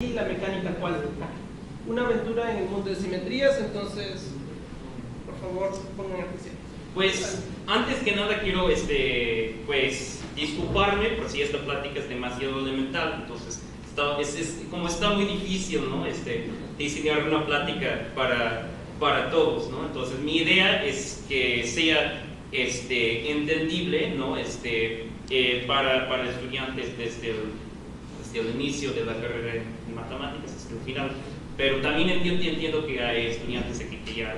y la mecánica cuántica. Una aventura en el mundo de simetrías, entonces, por favor, pongan atención. Pues, antes que nada quiero, pues, disculparme por si esta plática es demasiado elemental. Entonces, como está muy difícil, ¿no? Diseñar una plática para todos, ¿no? Entonces, mi idea es que sea, entendible, ¿no? Para estudiantes desde el inicio de la carrera en matemáticas hasta el final. Pero también entiendo que hay estudiantes aquí que ya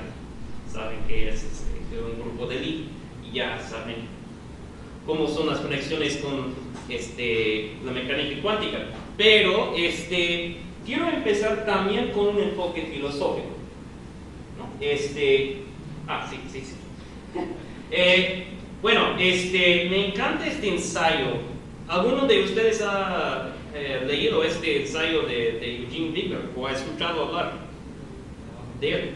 saben que es un grupo de elite y ya saben cómo son las conexiones con la mecánica cuántica. Pero quiero empezar también con un enfoque filosófico, ¿no? Sí. Bueno, me encanta este ensayo. ¿Alguno de ustedes ha leído este ensayo de Eugene Wigner o ha escuchado hablar de él?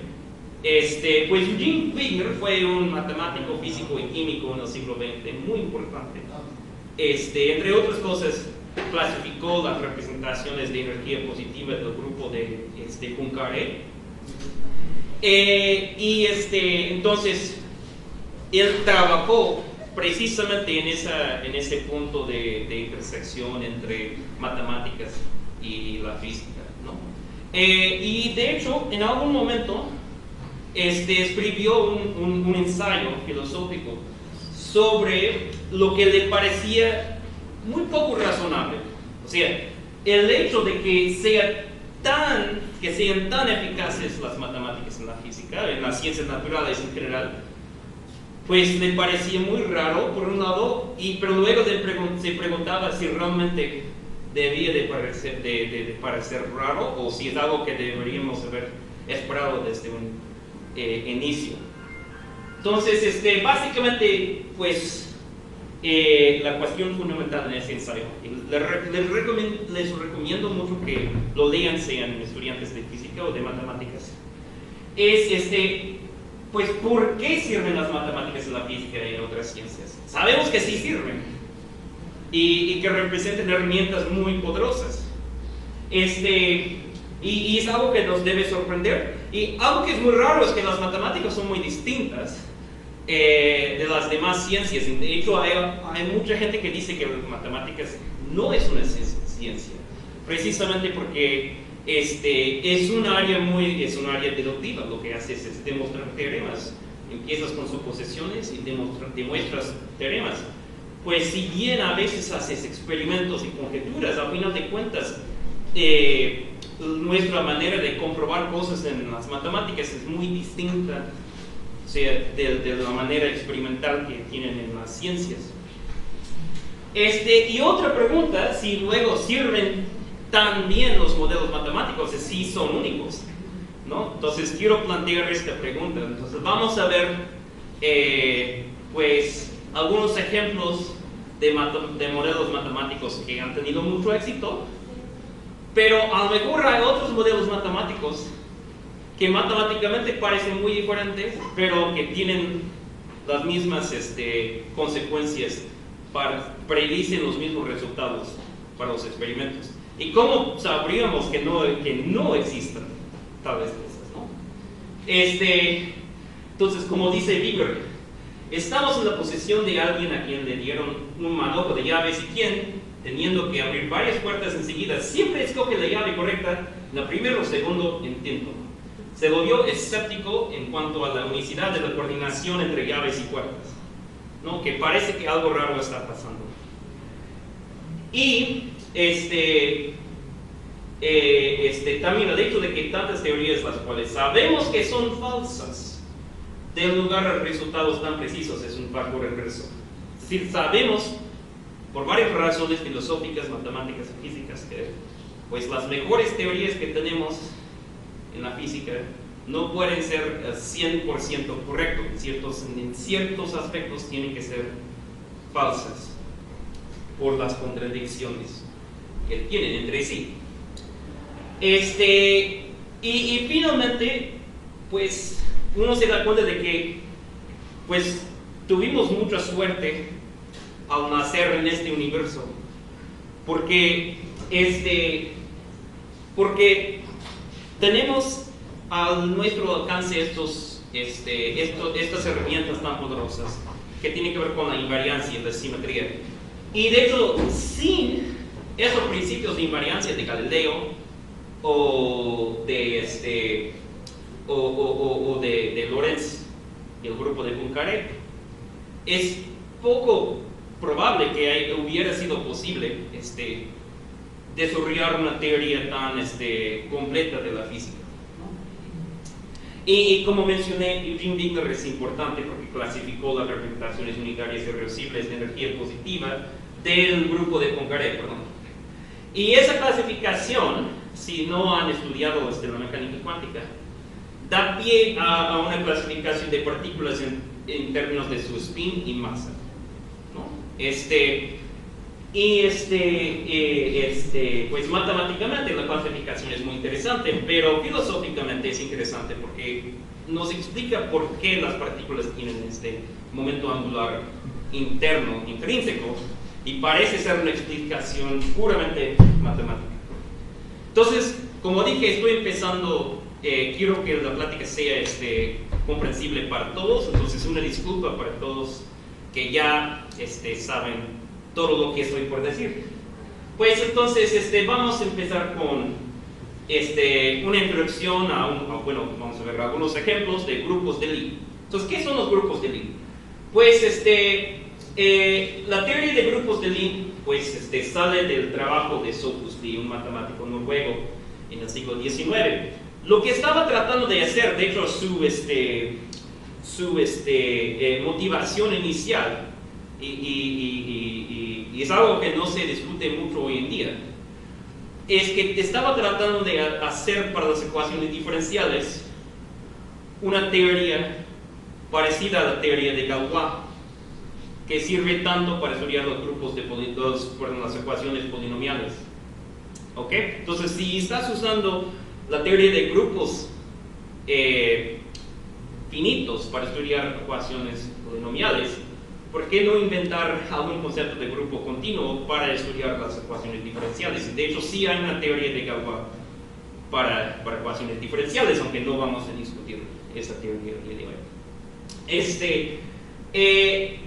Pues Eugene Wigner fue un matemático, físico y químico en el siglo XX muy importante. Entre otras cosas, clasificó las representaciones de energía positiva del grupo de Poincaré. Entonces, él trabajó precisamente en ese punto de intersección entre matemáticas y la física, ¿no? Y de hecho, en algún momento, escribió un ensayo filosófico sobre lo que le parecía muy poco razonable. O sea, el hecho de que sean tan eficaces las matemáticas en la física, en las ciencias naturales en general, pues le parecía muy raro, por un lado, pero luego se preguntaba si realmente debía de parecer raro o si es algo que deberíamos haber esperado desde un inicio. Entonces, básicamente, pues, la cuestión fundamental en ese ensayo, les recomiendo mucho que lo lean, sean estudiantes de física o de matemáticas, es pues, ¿por qué sirven las matemáticas en la física y en otras ciencias? Sabemos que sí sirven y que representan herramientas muy poderosas. Y es algo que nos debe sorprender. Y algo que es muy raro es que las matemáticas son muy distintas de las demás ciencias. De hecho, hay mucha gente que dice que las matemáticas no es una ciencia, precisamente porque es un área deductiva. Lo que haces es demostrar teoremas. Empiezas con suposiciones y demuestras teoremas. Pues si bien a veces haces experimentos y conjeturas, al final de cuentas nuestra manera de comprobar cosas en las matemáticas es muy distinta, o sea, de la manera experimental que tienen en las ciencias. Y otra pregunta, si luego sirven también los modelos matemáticos, si son únicos, ¿no? Entonces quiero plantear esta pregunta. Entonces vamos a ver pues algunos ejemplos de modelos matemáticos que han tenido mucho éxito, pero a lo mejor hay otros modelos matemáticos que matemáticamente parecen muy diferentes, pero que tienen las mismas consecuencias, predicen los mismos resultados para los experimentos. ¿Y cómo sabríamos que no existan tales cosas, no? Entonces, como dice Wigner, estamos en la posesión de alguien a quien le dieron un manojo de llaves y quien, teniendo que abrir varias puertas enseguida, siempre escoge la llave correcta en el primero o segundo intento. Se volvió escéptico en cuanto a la unicidad de la coordinación entre llaves y puertas, ¿no? Que parece que algo raro está pasando. Y también el hecho de que tantas teorías, las cuales sabemos que son falsas, den lugar a resultados tan precisos, es un factor inverso. Es decir, sabemos por varias razones filosóficas, matemáticas y físicas que pues las mejores teorías que tenemos en la física no pueden ser 100% correctos. En ciertos aspectos tienen que ser falsas por las contradicciones que tienen entre sí. Y finalmente, pues uno se da cuenta de que pues tuvimos mucha suerte al nacer en este universo, porque Porque tenemos a nuestro alcance estas herramientas tan poderosas que tienen que ver con la invariancia y la simetría. Y de hecho, sin esos principios de invariancia de Galileo o de Lorentz y el grupo de Poincaré, es poco probable que hubiera sido posible desarrollar una teoría tan completa de la física. Y como mencioné, Eugene Wigner es importante porque clasificó las representaciones unitarias irreducibles de energía positiva del grupo de Poincaré, Y esa clasificación, si no han estudiado la mecánica cuántica, da pie a una clasificación de partículas en términos de su spin y masa, ¿no? Pues matemáticamente la clasificación es muy interesante, pero filosóficamente es interesante porque nos explica por qué las partículas tienen este momento angular interno, intrínseco, y parece ser una explicación puramente matemática. Entonces, como dije, estoy empezando, quiero que la plática sea comprensible para todos, entonces una disculpa para todos que ya saben todo lo que estoy por decir. Pues entonces vamos a empezar con una introducción bueno, vamos a ver algunos ejemplos de grupos de Lie. Entonces, ¿qué son los grupos de Lie? Pues la teoría de grupos de Lie pues, sale del trabajo de Sophus Lie, un matemático noruego en el siglo XIX. Lo que estaba tratando de hacer, de hecho, su motivación inicial, y es algo que no se discute mucho hoy en día, es que estaba tratando de hacer para las ecuaciones diferenciales una teoría parecida a la teoría de Galois, que sirve tanto para estudiar los grupos las ecuaciones polinomiales. ¿Ok? Entonces, si estás usando la teoría de grupos finitos para estudiar ecuaciones polinomiales, ¿por qué no inventar algún concepto de grupo continuo para estudiar las ecuaciones diferenciales? De hecho, sí hay una teoría de Galois para ecuaciones diferenciales, aunque no vamos a discutir esa teoría el día de hoy.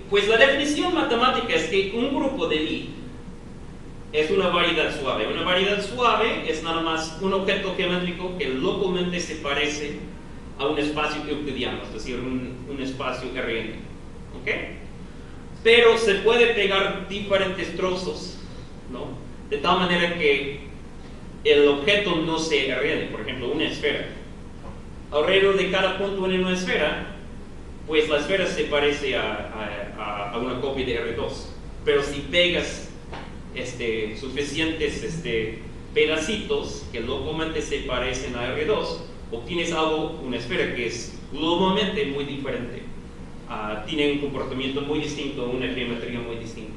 Pues la definición matemática es que un grupo de Lie es una variedad suave. Una variedad suave es nada más un objeto geométrico que localmente se parece a un espacio euclidiano, es decir, un espacio Rn. ¿Ok? Pero se puede pegar diferentes trozos, ¿no? De tal manera que el objeto no se Rn. Por ejemplo, una esfera. Alrededor de cada punto en una esfera, pues la esfera se parece a una copia de R2. Pero si pegas suficientes pedacitos que localmente se parecen a R2, obtienes una esfera que es globalmente muy diferente. Tiene un comportamiento muy distinto, una geometría muy distinta.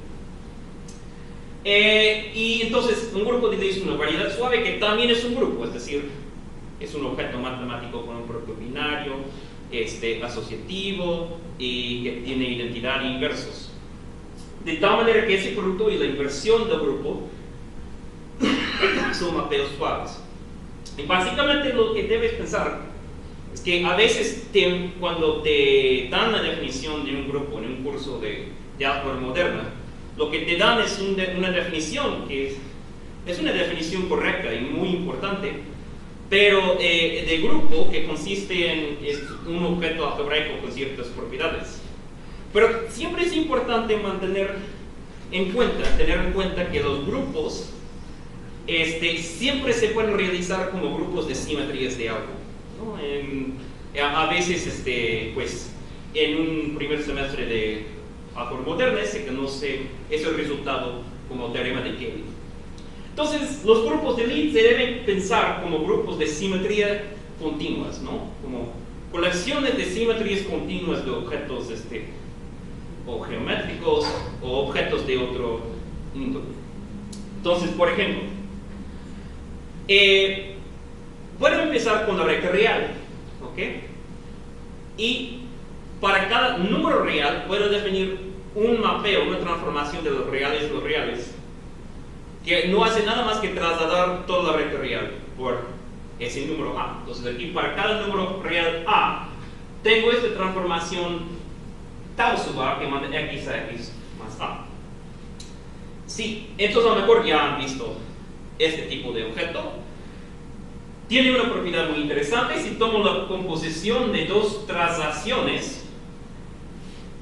Y entonces, un grupo de Lie es una variedad suave que también es un grupo, es decir, es un objeto matemático con un propio binario, asociativo y que tiene identidad e inversos. De tal manera que ese producto y la inversión del grupo son mapeos suaves. Y básicamente lo que debes pensar es que a veces cuando te dan la definición de un grupo en un curso de álgebra moderna, lo que te dan es una definición que es una definición correcta y muy importante, pero de grupo que consiste en un objeto algebraico con ciertas propiedades. Pero siempre es importante tener en cuenta que los grupos siempre se pueden realizar como grupos de simetrías de algo, ¿no? A veces, pues, en un primer semestre de álgebra moderna se conoce ese resultado como teorema de Cayley. Entonces, los grupos de Lie se deben pensar como grupos de simetría continuas, ¿no? Como colecciones de simetrías continuas de objetos o geométricos o objetos de otro índole. Entonces, por ejemplo, puedo empezar con la recta real, ¿ok? Y para cada número real puedo definir un mapeo, una transformación de los reales, que no hace nada más que trasladar toda la recta real por ese número A. Entonces aquí para cada número real A, tengo esta transformación tau sub A que manda x a x más A. Sí, entonces a lo mejor ya han visto este tipo de objeto. Tiene una propiedad muy interesante. Si tomo la composición de dos traslaciones,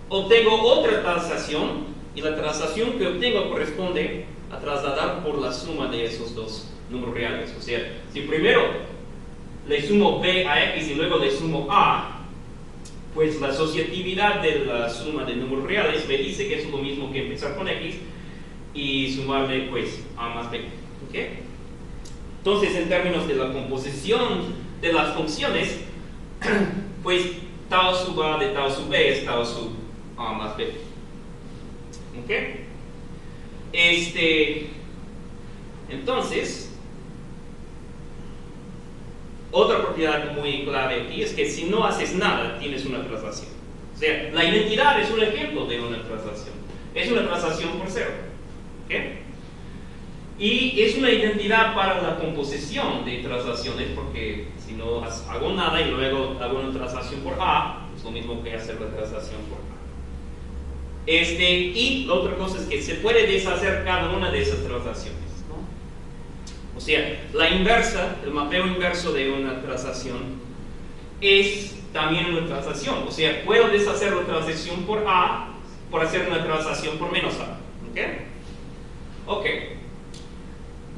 obtengo otra traslación, y la traslación que obtengo corresponde a trasladar por la suma de esos dos números reales. O sea, si primero le sumo b a x y luego le sumo a, pues la asociatividad de la suma de números reales me dice que es lo mismo que empezar con x y sumarle pues a más b. ¿Okay? Entonces, en términos de la composición de las funciones, pues tau sub a de tau sub b es tau sub a más b. ¿Ok? Entonces, otra propiedad muy clave aquí es que si no haces nada, tienes una traslación. O sea, la identidad es un ejemplo de una traslación. Es una traslación por cero. ¿Ok? Y es una identidad para la composición de traslaciones, porque si no hago nada y luego hago una traslación por A, es lo mismo que hacer la traslación por A. Y la otra cosa es que se puede deshacer cada una de esas traslaciones, ¿no? O sea, la inversa, el mapeo inverso de una traslación es también una traslación. O sea, puedo deshacer la traslación por A por hacer una traslación por menos A. ¿Ok? Ok.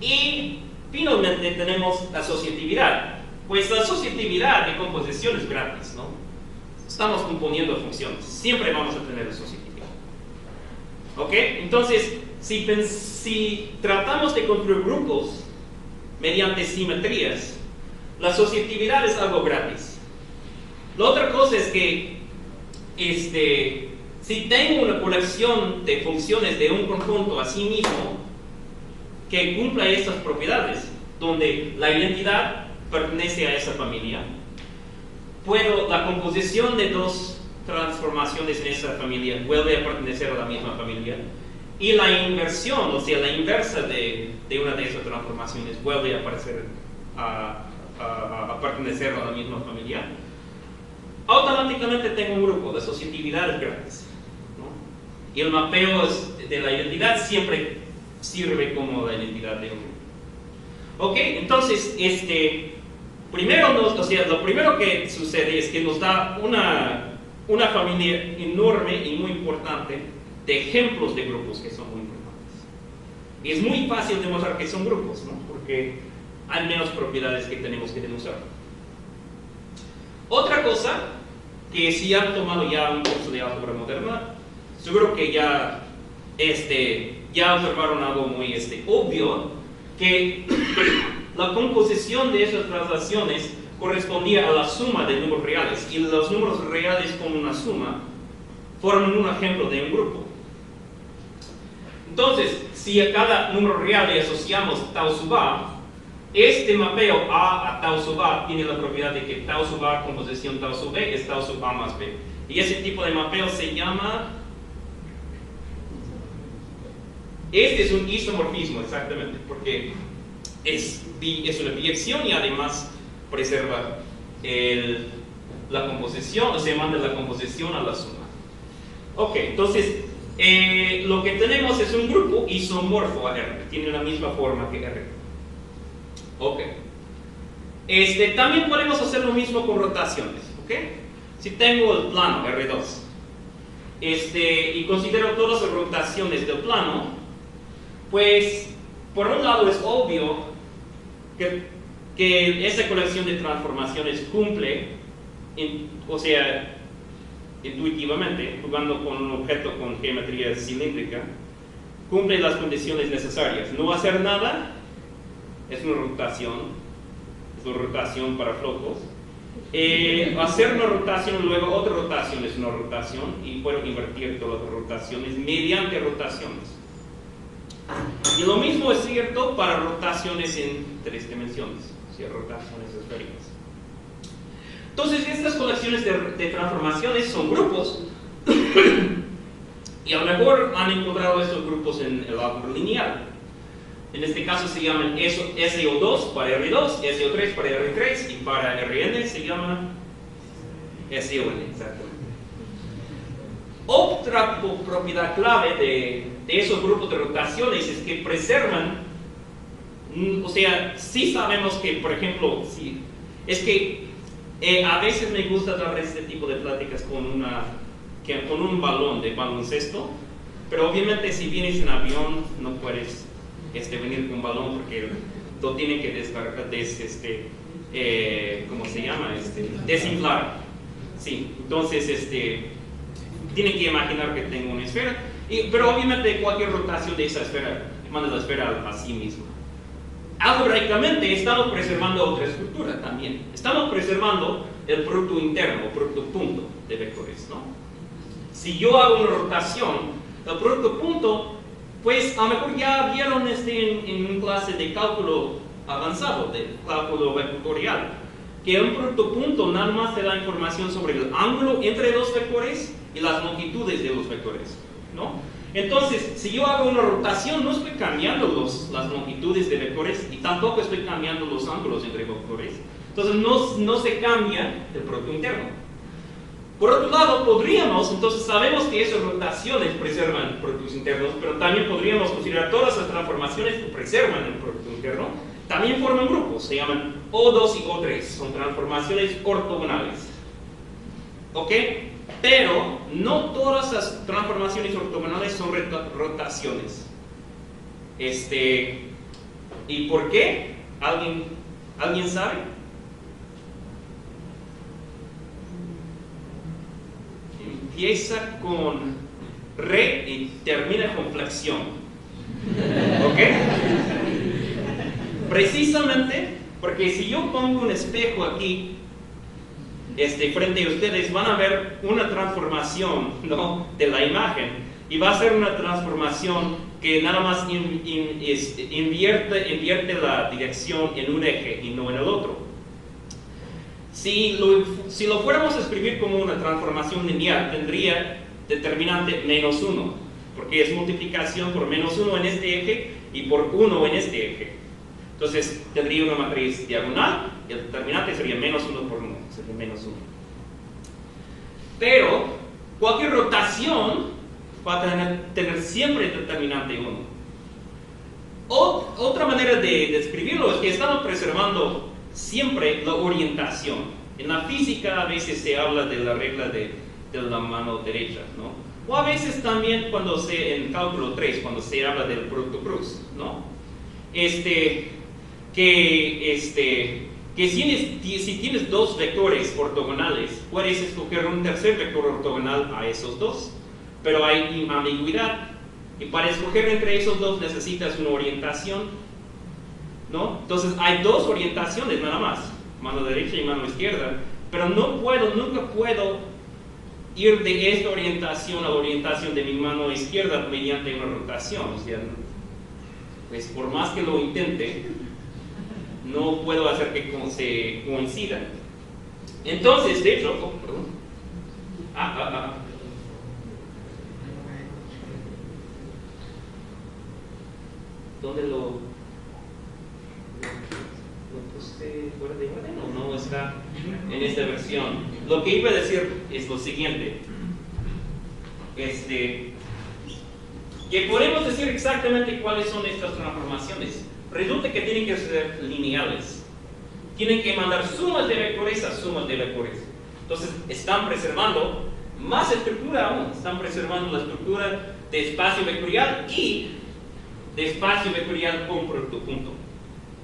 Y finalmente tenemos la asociatividad. Pues la asociatividad de composición es gratis, ¿no? Estamos componiendo funciones, siempre vamos a tener asociatividad. ¿Ok? Entonces, si tratamos de construir grupos mediante simetrías, la asociatividad es algo gratis. La otra cosa es que si tengo una colección de funciones de un conjunto a sí mismo que cumpla estas propiedades, donde la identidad pertenece a esa familia, la composición de dos transformaciones en esa familia vuelve a pertenecer a la misma familia, y la inversión, o sea, la inversa de una de esas transformaciones vuelve a pertenecer a la misma familia, automáticamente tengo un grupo. La asociatividad es gratis, ¿no? Y el mapeo de la identidad siempre sirve como la identidad de un grupo. Ok, entonces, lo primero que sucede es que nos da una familia enorme y muy importante de ejemplos de grupos que son muy importantes. Y es muy fácil demostrar que son grupos, ¿no? Porque hay menos propiedades que tenemos que demostrar. Otra cosa, que si han tomado ya un curso de álgebra moderna, seguro que ya observaron algo muy obvio, que la composición de esas traslaciones correspondía a la suma de números reales, y los números reales con una suma forman un ejemplo de un grupo. Entonces, si a cada número real le asociamos tau sub A, este mapeo A a tau sub A tiene la propiedad de que tau sub A composición tau sub B es tau sub A más B. Y ese tipo de mapeo se llama... Este es un isomorfismo, exactamente, porque es una biyección y además preserva la composición, o sea, manda la composición a la suma. Ok, entonces, lo que tenemos es un grupo isomorfo a R, tiene la misma forma que R. Ok. También podemos hacer lo mismo con rotaciones, ok. Si tengo el plano R2, y considero todas las rotaciones del plano, pues, por un lado es obvio que esa colección de transformaciones cumple, o sea, intuitivamente, jugando con un objeto con geometría cilíndrica, cumple las condiciones necesarias. No hacer nada es una rotación para flojos. Hacer una rotación, luego otra rotación es una rotación, y puedo invertir todas las rotaciones mediante rotaciones. Y lo mismo es cierto para rotaciones en 3 dimensiones, o sea, rotaciones esféricas. Entonces, estas colecciones de transformaciones son grupos, y a lo mejor han encontrado estos grupos en el álgebra lineal. En este caso se llaman SO2 para R2, SO3 para R3 y para Rn se llama SON, exactamente. Otra propiedad clave de esos grupos de rotaciones es que preservan, o sea, sí sabemos que, por ejemplo, sí, es que a veces me gusta dar este tipo de pláticas con un balón de baloncesto, pero obviamente si vienes en avión no puedes venir con un balón porque lo tienen que descargar, ¿cómo se llama? Desinflar. Sí, entonces tienen que imaginar que tengo una esfera, pero obviamente cualquier rotación de esa esfera manda la esfera a sí misma. Algebraicamente estamos preservando otra estructura también. Estamos preservando el producto interno, o producto punto de vectores, ¿no? Si yo hago una rotación, el producto punto, pues a lo mejor ya vieron en una clase de cálculo avanzado, de cálculo vectorial, que un producto punto nada más te da información sobre el ángulo entre los vectores y las longitudes de los vectores, ¿no? Entonces, si yo hago una rotación, no estoy cambiando las longitudes de vectores y tampoco estoy cambiando los ángulos entre vectores. Entonces, no se cambia el producto interno. Por otro lado, podríamos, entonces sabemos que esas rotaciones preservan productos internos, pero también podríamos considerar todas las transformaciones que preservan el producto interno, también forman grupos, se llaman O2 y O3, son transformaciones ortogonales. ¿Ok? Pero no todas las transformaciones ortogonales son rotaciones. ¿Y por qué? ¿Alguien sabe? Empieza con re y termina con flexión. ¿Ok? Precisamente porque si yo pongo un espejo aquí frente a ustedes, van a ver una transformación, ¿no?, de la imagen, y va a ser una transformación que nada más invierte la dirección en un eje y no en el otro. Si lo fuéramos a escribir como una transformación lineal, tendría determinante -1, porque es multiplicación por -1 en este eje y por 1 en este eje. Entonces tendría una matriz diagonal y el determinante sería -1 por 1, sería -1. Pero cualquier rotación va a tener siempre el determinante 1. Otra manera de describirlo es que estamos preservando siempre la orientación. En la física a veces se habla de la regla de la mano derecha, ¿no? O a veces también en cálculo 3, cuando se habla del producto cruz, ¿no? Que si tienes dos vectores ortogonales, puedes escoger un tercer vector ortogonal a esos dos, pero hay ambigüedad, y para escoger entre esos dos necesitas una orientación, ¿no? Entonces hay dos orientaciones nada más, mano derecha y mano izquierda, pero nunca puedo ir de esta orientación a la orientación de mi mano izquierda mediante una rotación. O sea, pues por más que lo intente, no puedo hacer que se coincidan. Entonces, de hecho, perdón. ¿Dónde lo puse fuera de orden o no está en esta versión? Lo que iba a decir es lo siguiente. Que podemos decir exactamente cuáles son estas transformaciones. Resulta que tienen que ser lineales. Tienen que mandar sumas de vectores a sumas de vectores. Entonces, están preservando más estructura aún. Están preservando la estructura de espacio vectorial y de espacio vectorial con producto punto.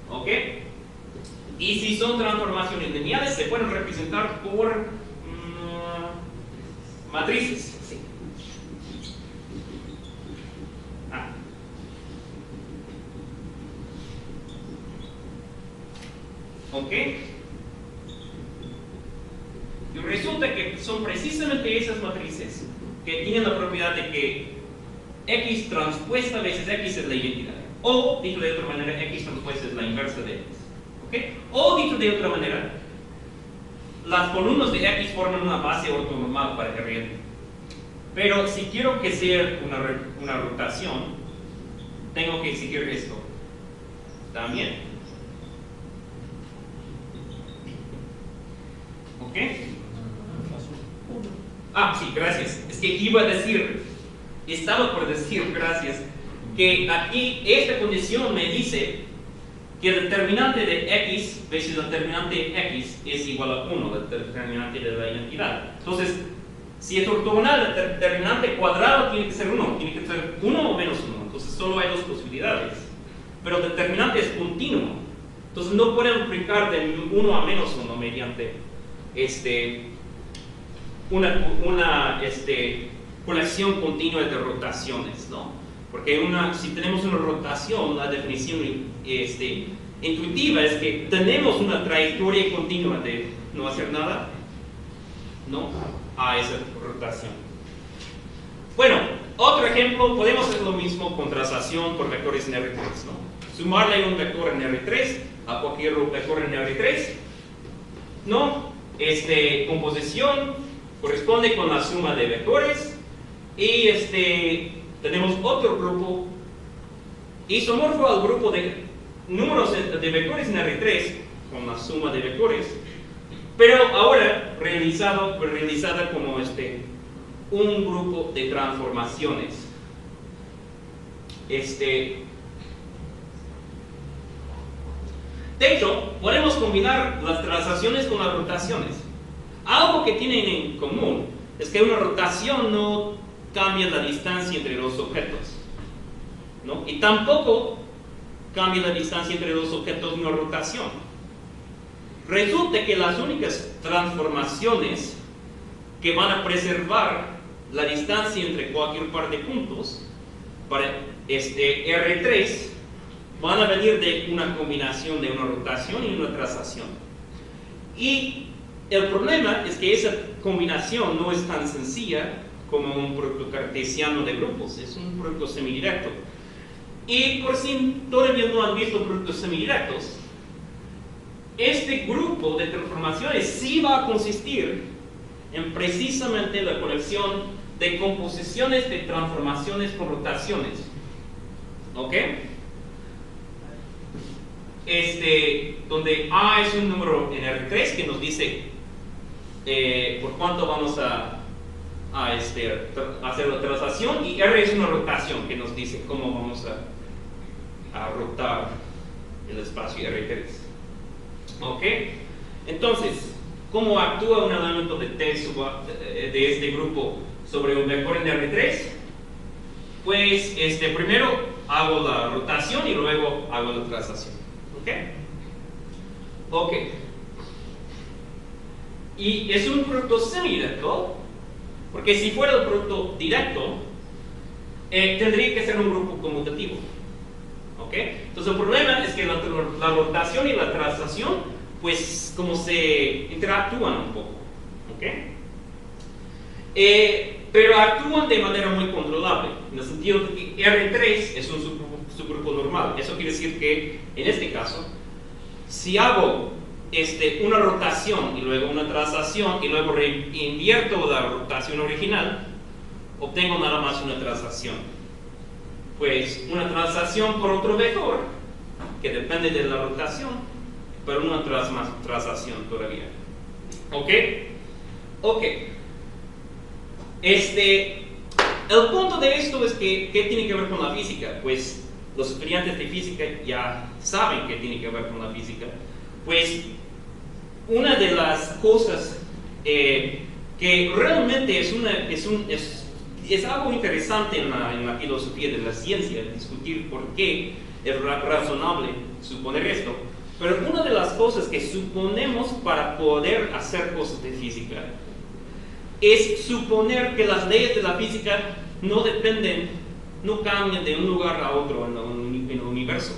¿Ok? Y si son transformaciones lineales, se pueden representar por matrices. Sí. ¿Ok? Y resulta que son precisamente esas matrices que tienen la propiedad de que X transpuesta veces X es la identidad. O, dicho de otra manera, X transpuesta es la inversa de X. ¿Ok? O, dicho de otra manera, las columnas de X forman una base ortonormal para Rn. Pero si quiero que sea una rotación, tengo que exigir esto. también. ¿Ok? Sí, gracias. Es que estaba por decir, gracias, que aquí esta condición me dice que el determinante de x veces el determinante x es igual a 1, el determinante de la identidad. Entonces, si es ortogonal, el determinante cuadrado tiene que ser 1, tiene que ser 1 o menos 1. Entonces, solo hay dos posibilidades. Pero el determinante es continuo. Entonces, no pueden aplicar de 1 a menos 1 mediante una colección continua de rotaciones, ¿no? Porque si tenemos una rotación, la definición intuitiva es que tenemos una trayectoria continua de no hacer nada, ¿no?, a esa rotación. Bueno, otro ejemplo, podemos hacer lo mismo con traslación por vectores en R3, ¿no? Sumarle un vector en R3 a cualquier vector en R3, ¿no? Composición corresponde con la suma de vectores y tenemos otro grupo isomorfo al grupo de números de vectores en R3 con la suma de vectores, pero ahora realizada como un grupo de transformaciones. De hecho, podemos combinar las traslaciones con las rotaciones. Algo que tienen en común es que una rotación no cambia la distancia entre los objetos, ¿no? Y tampoco cambia la distancia entre los objetos en una rotación. Resulta que las únicas transformaciones que van a preservar la distancia entre cualquier par de puntos para R3 van a venir de una combinación de una rotación y una traslación. Y el problema es que esa combinación no es tan sencilla como un producto cartesiano de grupos, es un producto semidirecto. Y por si todavía no han visto productos semidirectos, este grupo de transformaciones sí va a consistir en precisamente la colección de composiciones de transformaciones con rotaciones. ¿Ok? Donde A es un número en R3 que nos dice por cuánto vamos a hacer la traslación, y R es una rotación que nos dice cómo vamos a rotar el espacio R3. ¿Ok? Entonces, ¿cómo actúa un elemento de T de este grupo sobre un vector en R3? Pues primero hago la rotación y luego hago la traslación. ¿Ok? Ok. Y es un producto semidirecto, porque si fuera el producto directo, tendría que ser un grupo conmutativo. ¿Ok? Entonces el problema es que la rotación y la traslación, pues como se interactúan un poco. ¿Ok? Pero actúan de manera muy controlable, en el sentido de que R3 es un subgrupo normal. Eso quiere decir que, en este caso, si hago una rotación y luego una traslación y luego invierto la rotación original, obtengo nada más una traslación. Pues una traslación por otro vector, que depende de la rotación, pero una traslación todavía. ¿Ok? Ok. El punto de esto es que, ¿qué tiene que ver con la física? Pues los estudiantes de física ya saben que tiene que ver con la física. Pues una de las cosas que realmente es algo interesante en la filosofía de la ciencia, discutir por qué es razonable suponer esto, pero una de las cosas que suponemos para poder hacer cosas de física es suponer que las leyes de la física no cambian de un lugar a otro en el universo.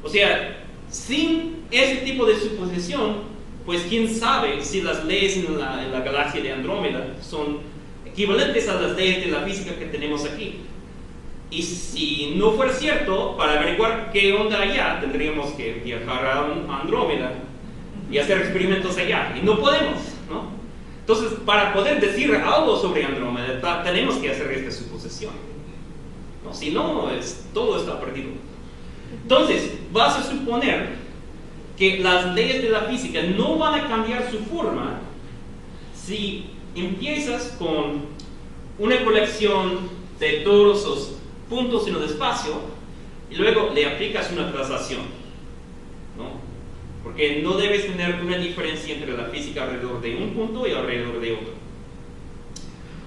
O sea, sin ese tipo de suposición, pues quién sabe si las leyes en la galaxia de Andrómeda son equivalentes a las leyes de la física que tenemos aquí. Y si no fuera cierto, para averiguar qué onda allá, tendríamos que viajar a Andrómeda y hacer experimentos allá. Y no podemos, ¿no? Entonces, para poder decir algo sobre Andrómeda, tenemos que hacer esta suposición, ¿no? Si no, todo está perdido. Entonces, vas a suponer que las leyes de la física no van a cambiar su forma si empiezas con una colección de todos los puntos en el espacio y luego le aplicas una traslación, ¿no? Porque no debes tener una diferencia entre la física alrededor de un punto y alrededor de otro.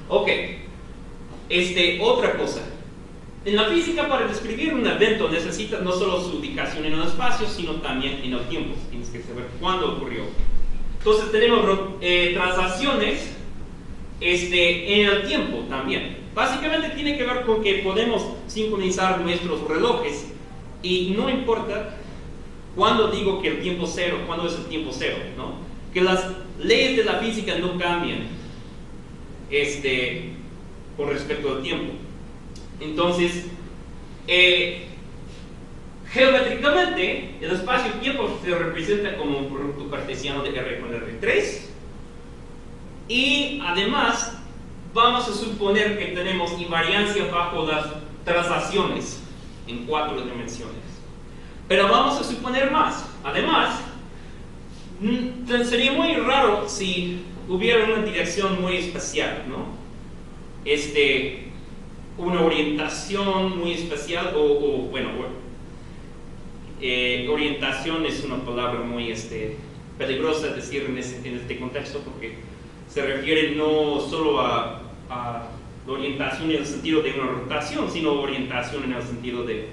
Ok, otra cosa. En la física, para describir un evento necesitas no solo su ubicación en el espacio, sino también en el tiempo. Tienes que saber cuándo ocurrió. Entonces tenemos traslaciones en el tiempo también. Básicamente tiene que ver con que podemos sincronizar nuestros relojes y no importa cuándo digo que el tiempo cero, cuándo es el tiempo cero, ¿no? Que las leyes de la física no cambian con respecto al tiempo. Entonces, geométricamente, el espacio-tiempo se representa como un producto cartesiano de R con R3. Y además, vamos a suponer que tenemos invariancia bajo las traslaciones en 4 dimensiones. Pero vamos a suponer más. Además, sería muy raro si hubiera una dirección muy especial, ¿no? Una orientación muy especial, orientación es una palabra muy peligrosa decir en este contexto, porque se refiere no solo a la orientación en el sentido de una rotación, sino orientación en el sentido de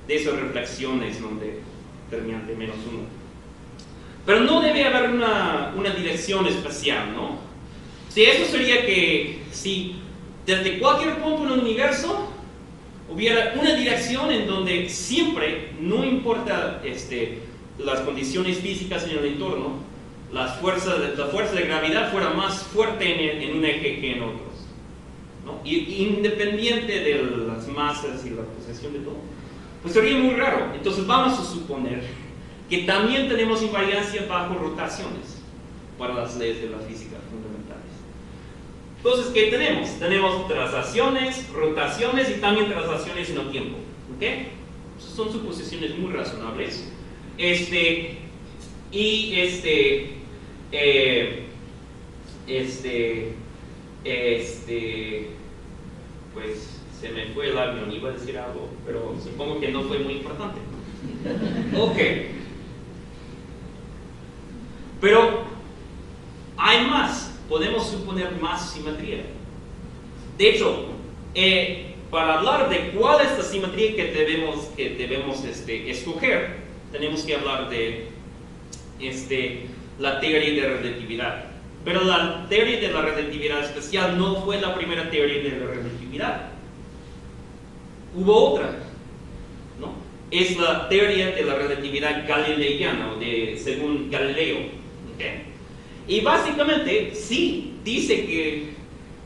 esas reflexiones donde terminan de -1. Pero no debe haber una dirección especial, ¿no? Si eso sería que si desde cualquier punto en el universo hubiera una dirección en donde siempre, no importa las condiciones físicas en el entorno, la fuerza de gravedad fuera más fuerte en un eje que en otros, ¿no? Independiente de las masas y la posesión de todo, pues sería muy raro. Entonces vamos a suponer que también tenemos invariancia bajo rotaciones para las leyes de la física fundamentales. Entonces, ¿qué tenemos? Tenemos traslaciones, rotaciones y también traslaciones en el tiempo, ¿ok? Son suposiciones muy razonables. Pues se me fue el avión, iba a decir algo, pero supongo que no fue muy importante. Ok. Pero hay más, podemos suponer más simetría. De hecho, para hablar de cuál es la simetría que debemos escoger, tenemos que hablar de la teoría de relatividad. Pero la teoría de la relatividad especial no fue la primera teoría de la relatividad. Hubo otra, ¿no? Es la teoría de la relatividad galileana, según Galileo, ¿okay? Y básicamente sí dice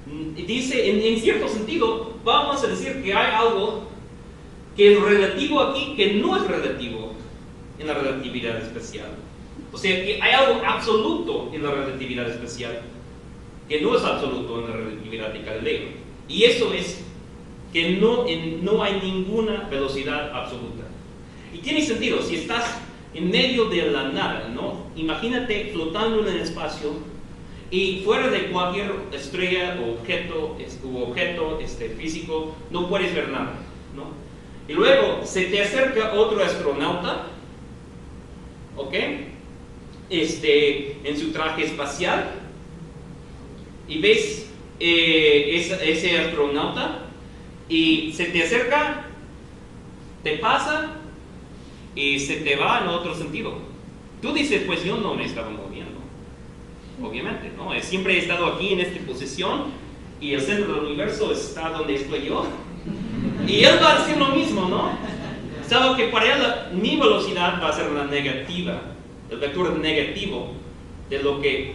en cierto sentido, vamos a decir que hay algo que es relativo aquí que no es relativo en la relatividad especial. O sea, que hay algo absoluto en la relatividad especial que no es absoluto en la relatividad de Galileo. Y eso es que no hay ninguna velocidad absoluta. Y tiene sentido, si estás en medio de la nada, ¿no? Imagínate flotando en el espacio y fuera de cualquier estrella o objeto físico no puedes ver nada, ¿no? Y luego se te acerca otro astronauta, ¿ok? En su traje espacial, y ves ese astronauta y se te acerca, te pasa y se te va en otro sentido. Tú dices, pues yo no me estaba moviendo, obviamente, ¿no? Siempre he estado aquí en esta posición y el centro del universo está donde estoy yo. Y él va a decir lo mismo, ¿no? Solo que para él mi velocidad va a ser la negativa, el vector negativo de lo que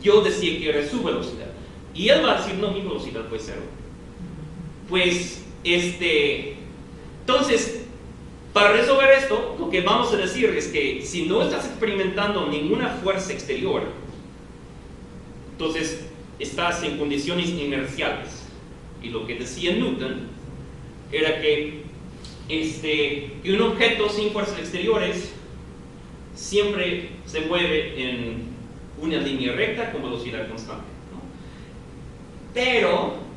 yo decía que era su velocidad. Y él va a decir, no, mi velocidad fue 0. Pues, entonces, para resolver esto, lo que vamos a decir es que si no estás experimentando ninguna fuerza exterior, entonces estás en condiciones inerciales. Y lo que decía Newton era que que un objeto sin fuerzas exteriores siempre se mueve en una línea recta con velocidad constante, ¿no?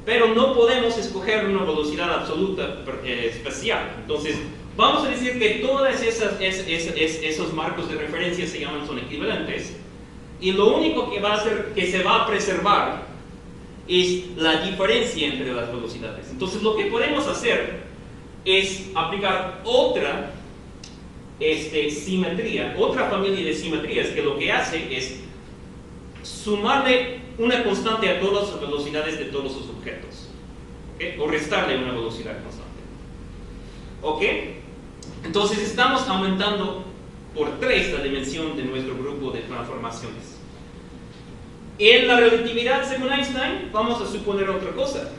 Pero no podemos escoger una velocidad absoluta especial. Entonces, vamos a decir que todas esos marcos de referencia son equivalentes, y lo único que va a hacer que se va a preservar es la diferencia entre las velocidades. Entonces, lo que podemos hacer es aplicar otra simetría, otra familia de simetrías, que lo que hace es sumarle una constante a todas las velocidades de todos los objetos, ¿okay? O restarle una velocidad constante, ¿ok? Entonces estamos aumentando por 3 la dimensión de nuestro grupo de transformaciones. En la relatividad, según Einstein, vamos a suponer otra cosa.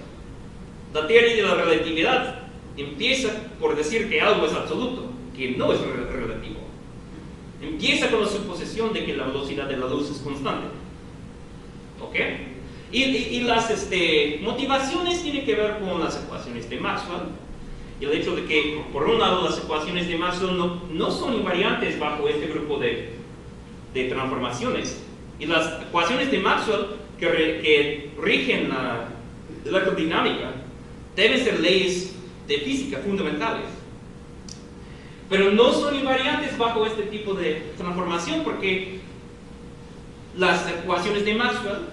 La teoría de la relatividad empieza por decir que algo es absoluto, que no es relativo. Empieza con la suposición de que la velocidad de la luz es constante, ¿ok? Y las motivaciones tienen que ver con las ecuaciones de Maxwell, y el hecho de que, por un lado, las ecuaciones de Maxwell no son invariantes bajo este grupo de transformaciones. Y las ecuaciones de Maxwell que rigen la electrodinámica deben ser leyes de física fundamentales. Pero no son invariantes bajo este tipo de transformación, porque las ecuaciones de Maxwell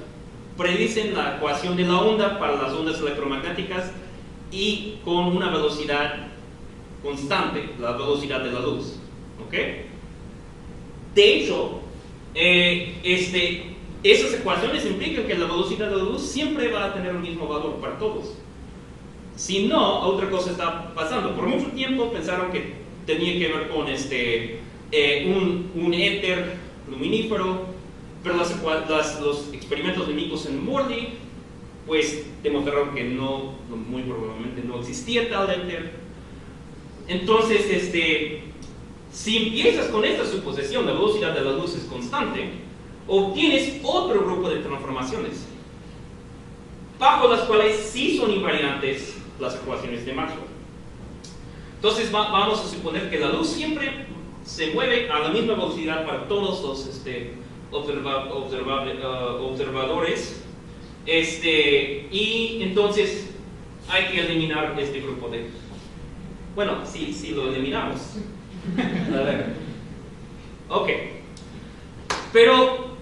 predicen la ecuación de la onda para las ondas electromagnéticas y con una velocidad constante, la velocidad de la luz, ¿ok? De hecho, esas ecuaciones implican que la velocidad de la luz siempre va a tener el mismo valor para todos. Si no, otra cosa está pasando. Por mucho tiempo pensaron que tenía que ver con un éter luminífero, pero los experimentos de Michelson-Morley pues demostraron que muy probablemente no existía tal éter. Entonces, si empiezas con esta suposición, la velocidad de la luz es constante, obtienes otro grupo de transformaciones, bajo las cuales sí son invariantes las ecuaciones de Maxwell. Entonces vamos a suponer que la luz siempre se mueve a la misma velocidad para todos los observadores, y entonces hay que eliminar este grupo de... Bueno, si lo eliminamos. A ver. Ok. Pero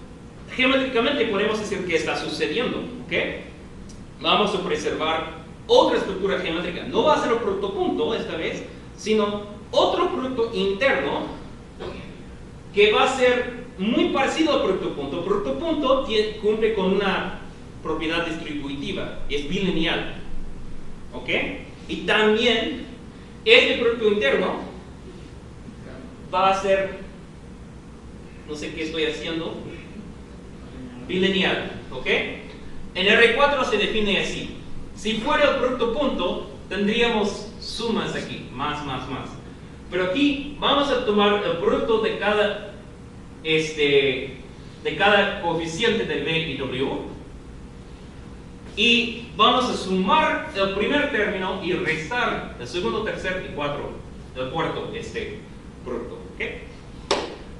geométricamente podemos decir que está sucediendo, ¿ok? Vamos a preservar otra estructura geométrica. No va a ser un producto punto esta vez, sino otro producto interno que va a ser muy parecido al producto punto. El producto punto cumple con una propiedad distributiva, es bilineal, ¿ok? Y también este producto interno va a ser, no sé qué estoy haciendo, bilineal, ¿ok? En R4 se define así. Si fuera el producto punto, tendríamos sumas aquí, más. Pero aquí vamos a tomar el producto de cada coeficiente de B y W, y vamos a sumar el primer término y restar el segundo, tercer y cuarto producto, ¿ok?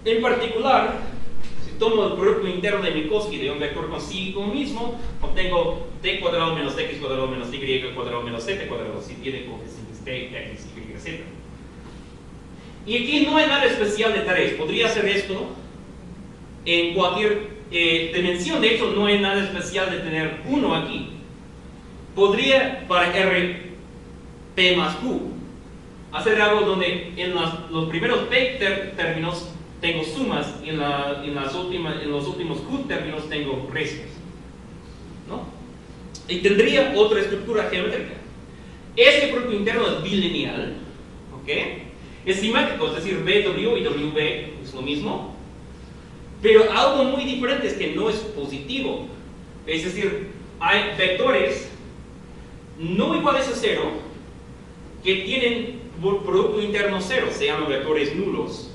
En particular, si tomo el producto interno de Minkowski de un vector consigo mismo, obtengo t cuadrado menos x cuadrado menos y cuadrado menos z cuadrado si tiene coeficientes t, x, y, z. Y aquí no hay nada especial de tareas. Podría hacer esto en cualquier dimensión. De hecho, no hay nada especial de tener 1 aquí. Podría, para R p más q, hacer algo donde en los primeros p términos tengo sumas y en los últimos q términos tengo restos, ¿no? Y tendría otra estructura geométrica. Este producto interno es bilineal, ¿ok? Es simétrico, es decir, BW y WB es lo mismo, pero algo muy diferente es que no es positivo. Es decir, hay vectores no iguales a 0 que tienen producto interno 0, se llaman vectores nulos.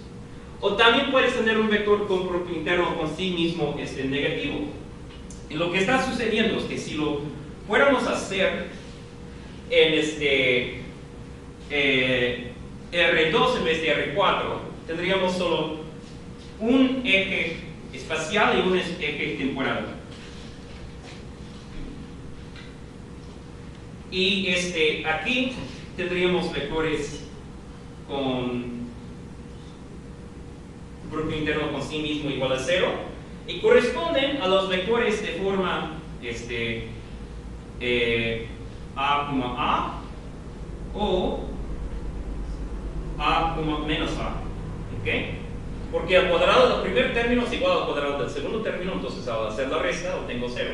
O también puedes tener un vector con producto interno con sí mismo negativo. Y lo que está sucediendo es que si lo fuéramos a hacer en R2 en vez de R4, tendríamos solo un eje espacial y un eje temporal. Y aquí tendríamos vectores con producto interno con sí mismo igual a 0 y corresponden a los vectores de forma A, o A, menos A, ¿ok? Porque al cuadrado del primer término es igual al cuadrado del segundo término, entonces al hacer la resta obtengo 0.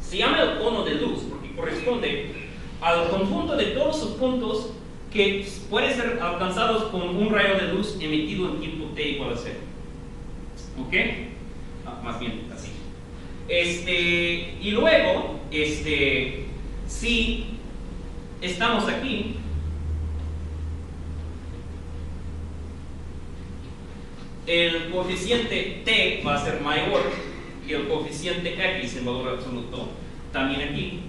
Se llama el cono de luz porque corresponde al conjunto de todos sus puntos que pueden ser alcanzados con un rayo de luz emitido en tiempo t igual a 0. ¿Ok? Más bien así. Y luego, si estamos aquí, el coeficiente t va a ser mayor que el coeficiente x en valor absoluto, también aquí.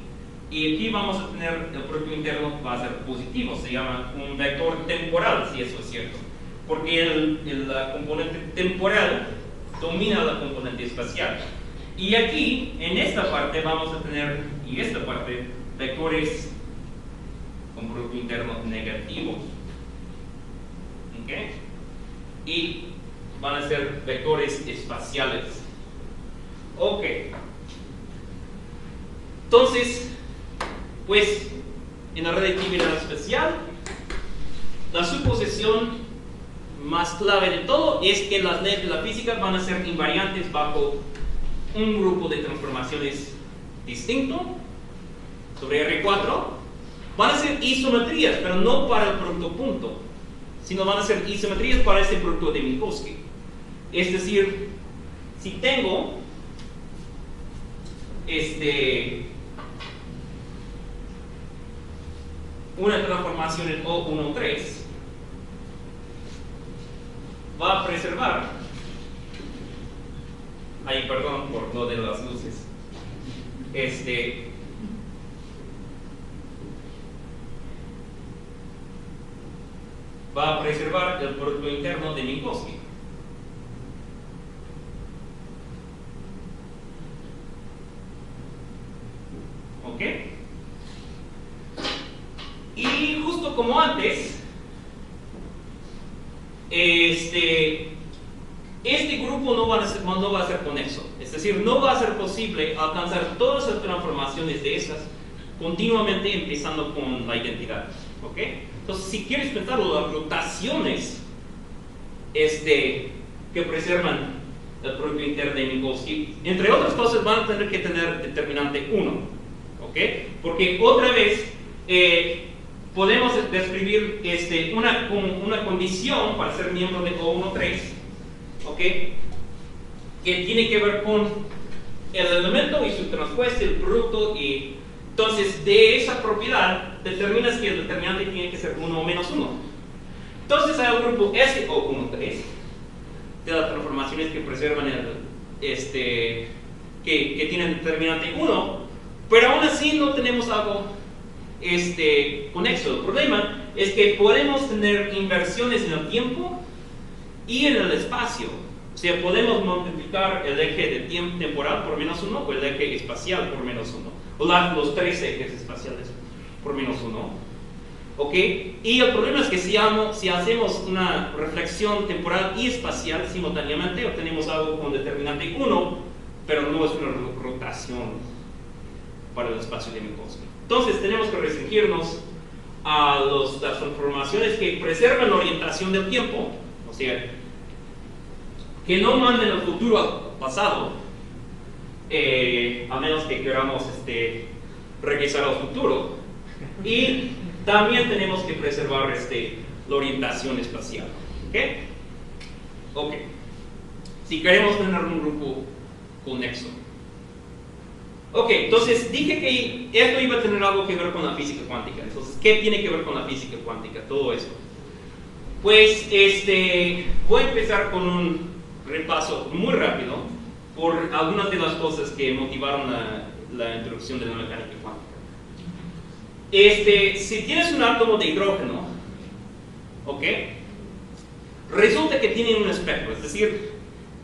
Y aquí vamos a tener el producto interno va a ser positivo, se llama un vector temporal, si eso es cierto. Porque la componente temporal domina la componente espacial. Y aquí, en esta parte, vamos a tener, y esta parte, vectores con producto interno negativo. ¿Ok? Y van a ser vectores espaciales. Ok. Entonces, pues, en la relatividad especial, la suposición más clave de todo es que las leyes de la física van a ser invariantes bajo un grupo de transformaciones distinto sobre R4. Van a ser isometrías, pero no para el producto punto, sino van a ser isometrías para este producto de Minkowski. Es decir, si tengo una transformación en O13, va a preservar, ahí perdón por lo de las luces, va a preservar el producto interno de Minkowski. ¿Ok? Y justo como antes, este grupo no va a ser conexo, es decir, no va a ser posible alcanzar todas las transformaciones de esas continuamente empezando con la identidad. ¿Ok? Entonces, si quieres pensar las rotaciones que preservan el producto interno de Minkowski, entre otras cosas van a tener que tener determinante 1. ¿Ok? Porque otra vez podemos describir una condición para ser miembro de O13, ¿ok? Que tiene que ver con el elemento y su transpuesto, el producto, y entonces de esa propiedad determinas que el determinante tiene que ser 1 o menos 1. Entonces hay un grupo SO13 de las transformaciones que preservan que tienen determinante 1, pero aún así no tenemos algo conexo. El problema es que podemos tener inversiones en el tiempo y en el espacio. O sea, podemos multiplicar el eje de tiempo temporal por menos 1 o el eje espacial por menos 1. O los tres ejes espaciales por menos 1. ¿Ok? Y el problema es que si hacemos una reflexión temporal y espacial simultáneamente, obtenemos algo con determinante 1, pero no es una rotación para el espacio de Minkowski. Entonces tenemos que restringirnos a las transformaciones que preservan la orientación del tiempo, o sea, que no manden el futuro al pasado, a menos que queramos regresar al futuro. Y también tenemos que preservar la orientación espacial. ¿Ok? Ok. Si queremos tener un grupo conexo. Ok, entonces dije que esto iba a tener algo que ver con la física cuántica. Entonces, ¿qué tiene que ver con la física cuántica? Todo esto. Pues, voy a empezar con un repaso muy rápido por algunas de las cosas que motivaron la introducción de la mecánica cuántica. Si tienes un átomo de hidrógeno, ¿Ok? Resulta que tienen un espectro, es decir,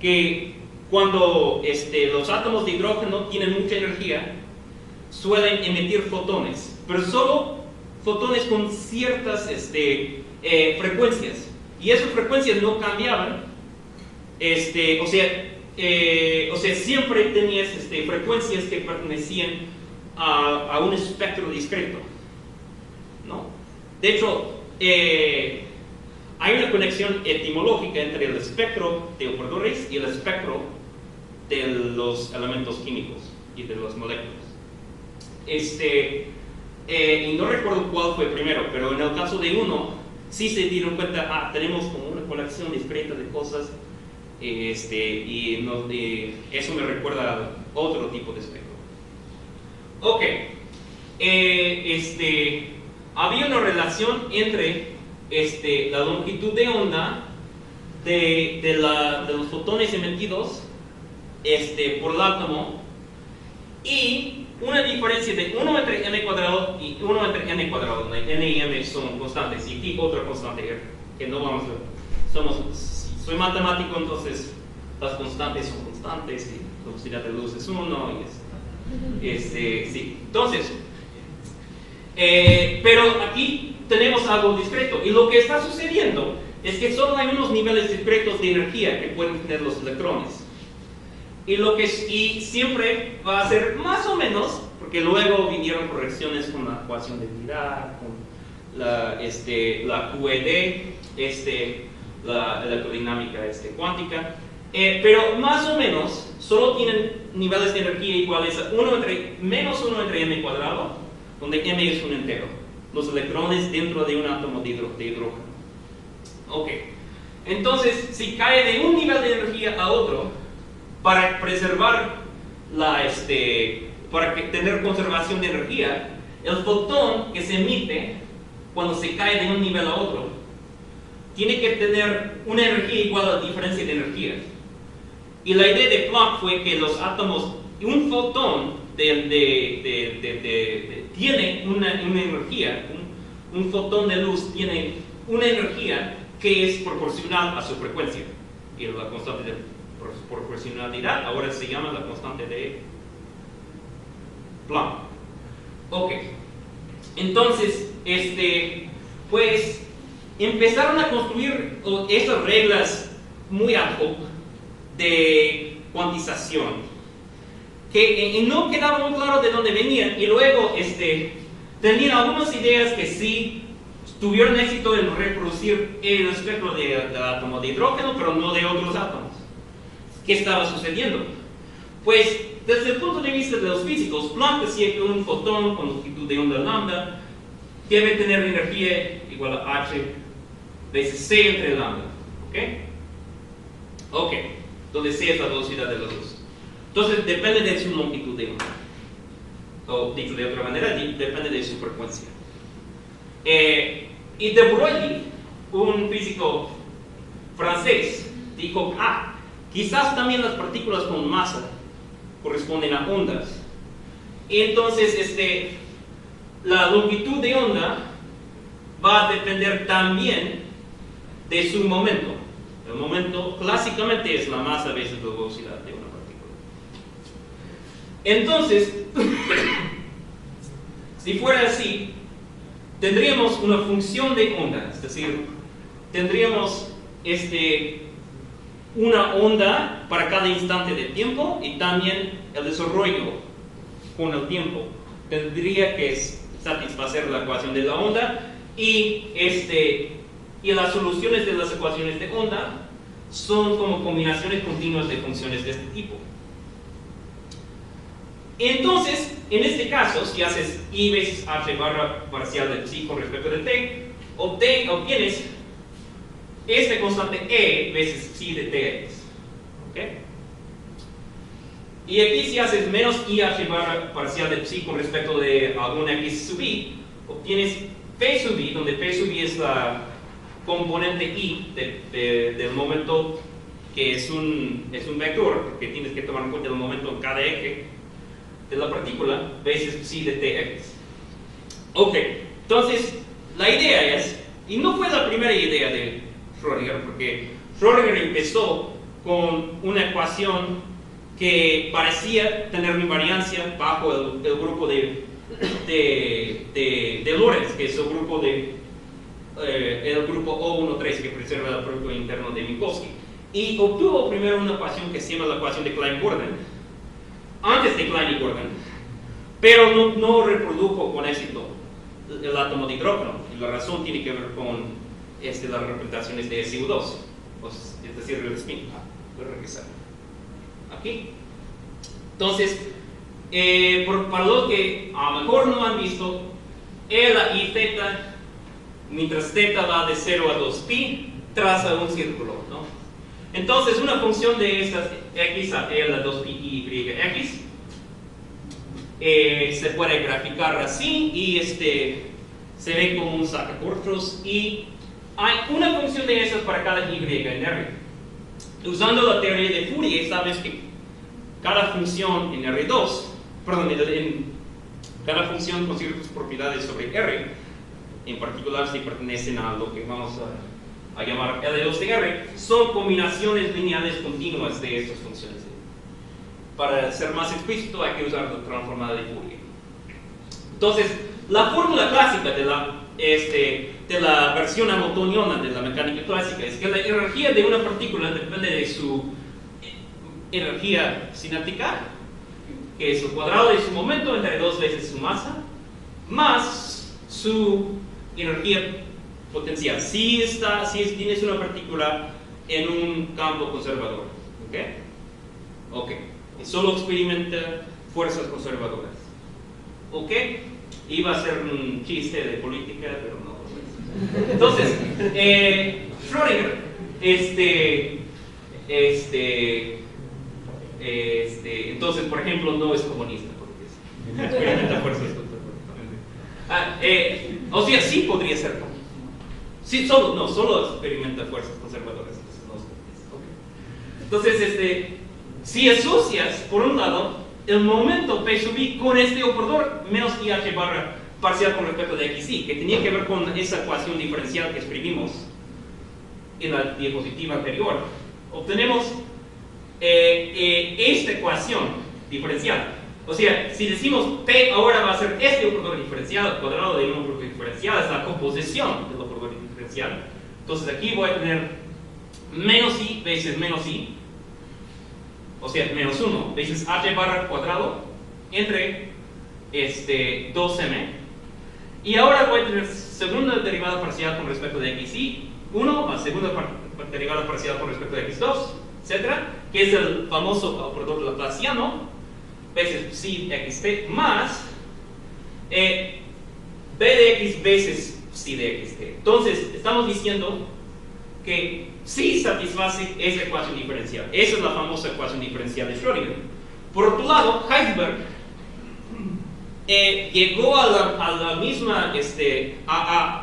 que cuando los átomos de hidrógeno tienen mucha energía, suelen emitir fotones, pero solo fotones con ciertas frecuencias, y esas frecuencias no cambiaban, o sea, siempre tenías frecuencias que pertenecían a un espectro discreto, ¿no? De hecho, hay una conexión etimológica entre el espectro de operadores y el espectro de los elementos químicos y de las moléculas. Y no recuerdo cuál fue primero, pero en el caso de uno, sí se dieron cuenta, tenemos como una colección discreta de cosas, y eso me recuerda a otro tipo de espectro. Ok, había una relación entre la longitud de onda de los fotones emitidos por el átomo y una diferencia de 1 entre n cuadrado y 1 entre n cuadrado, donde n y m son constantes, y aquí otra constante r, que no vamos a... soy matemático, entonces las constantes son constantes, y la velocidad de luz es 1, y sí. Entonces, pero aquí tenemos algo discreto, y lo que está sucediendo es que solo hay unos niveles discretos de energía que pueden tener los electrones. Y siempre va a ser más o menos, porque luego vinieron correcciones con la ecuación de unidad, con la QED, la electrodinámica cuántica, pero más o menos solo tienen niveles de energía iguales a menos 1 entre m cuadrado, donde m es un entero, los electrones dentro de un átomo de hidrógeno. Ok, entonces si cae de un nivel de energía a otro, para preservar para tener conservación de energía, el fotón que se emite cuando se cae de un nivel a otro tiene que tener una energía igual a la diferencia de energía. Y la idea de Planck fue que los átomos, un fotón tiene una energía, un fotón de luz tiene una energía que es proporcional a su frecuencia, y la constante de proporcionalidad ahora se llama la constante de Planck. Ok, entonces pues empezaron a construir estas reglas muy ad hoc de cuantización que no quedaba muy claro de dónde venían, y luego tenían algunas ideas que sí tuvieron éxito en reproducir el espectro del átomo de hidrógeno, pero no de otros átomos. ¿Qué estaba sucediendo? Pues, desde el punto de vista de los físicos, Planck decía que un fotón con longitud de onda lambda debe tener energía igual a h veces c entre lambda. ¿Ok? Donde c es la velocidad de la luz. Entonces, depende de su longitud de onda. O, dicho de otra manera, depende de su frecuencia. Y de Broglie, un físico francés, dijo, quizás también las partículas con masa corresponden a ondas. Y entonces, la longitud de onda va a depender también de su momento. El momento clásicamente es la masa veces la velocidad de una partícula. Entonces, si fuera así, tendríamos una función de onda, es decir, tendríamos una onda para cada instante de tiempo, y también el desarrollo con el tiempo tendría que satisfacer la ecuación de la onda, y las soluciones de las ecuaciones de onda son como combinaciones continuas de funciones de este tipo. Entonces, en este caso, si haces I veces H barra parcial de psi con respecto de t, obtienes esta constante E veces psi de Tx. ¿Ok? Y aquí si haces menos IH barra parcial de psi con respecto de alguna X sub I, obtienes P sub I, donde P sub I es la componente I del momento, que es un vector, porque tienes que tomar en cuenta el momento en cada eje de la partícula, veces psi de Tx. Ok, entonces la idea es Y no fue la primera idea de Schrödinger, porque Schrödinger empezó con una ecuación que parecía tener invariancia bajo el grupo de Lorentz, que es el grupo O13 que preserva el producto interno de Minkowski. Y obtuvo primero una ecuación que se llama la ecuación de Klein-Gordon, antes de Klein y Gordon, pero no reprodujo con éxito el átomo de hidrógeno. Y la razón tiene que ver con las representaciones de SU2, es decir, el spin. Voy a regresar aquí. Entonces, para los que a lo mejor no han visto, L y θ, mientras θ va de 0 a 2pi, traza un círculo, ¿no? Entonces, una función de estas x a L a 2pi y x se puede graficar así y se ve como un sacacorchos, y hay una función de esas para cada y en R. Usando la teoría de Fourier, sabes que cada función en R2, perdón, en cada función con ciertas propiedades sobre R, en particular si pertenecen a lo que vamos a llamar L2 de R, son combinaciones lineales continuas de estas funciones. Para ser más explícito hay que usar la transformada de Fourier. Entonces, la fórmula clásica de la versión hamiltoniana de la mecánica clásica es que la energía de una partícula depende de su energía cinética, que es el cuadrado de su momento entre 2 veces su masa, más su energía potencial, si tienes una partícula en un campo conservador. ¿Ok? Y solo experimenta fuerzas conservadoras. ¿Ok? Iba a ser un chiste de política, pero no. Entonces, Schrödinger, entonces, por ejemplo, no es comunista, porque experimenta fuerzas conservadoras. O sea, sí podría ser comunista. Sí, solo experimenta fuerzas conservadoras. Entonces, si asocias, por un lado, el momento P sub i con este operador menos IH barra parcial con respecto de XI, que tenía que ver con esa ecuación diferencial que escribimos en la diapositiva anterior, obtenemos esta ecuación diferencial. O sea, si decimos P ahora va a ser este operador diferencial al cuadrado de un operador diferencial, es la composición del operador diferencial. Entonces aquí voy a tener menos I veces menos I, o sea, menos 1 veces h barra cuadrado entre 2m, y ahora voy a tener segunda derivada parcial con respecto de xi 1 más segunda derivada parcial con respecto de x2, etcétera, que es el famoso operador laplaciano veces psi xt más b de x veces psi de xt. Entonces estamos diciendo que sí satisface esa ecuación diferencial. Esa es la famosa ecuación diferencial de Schrödinger. Por otro lado, Heisenberg llegó a la misma,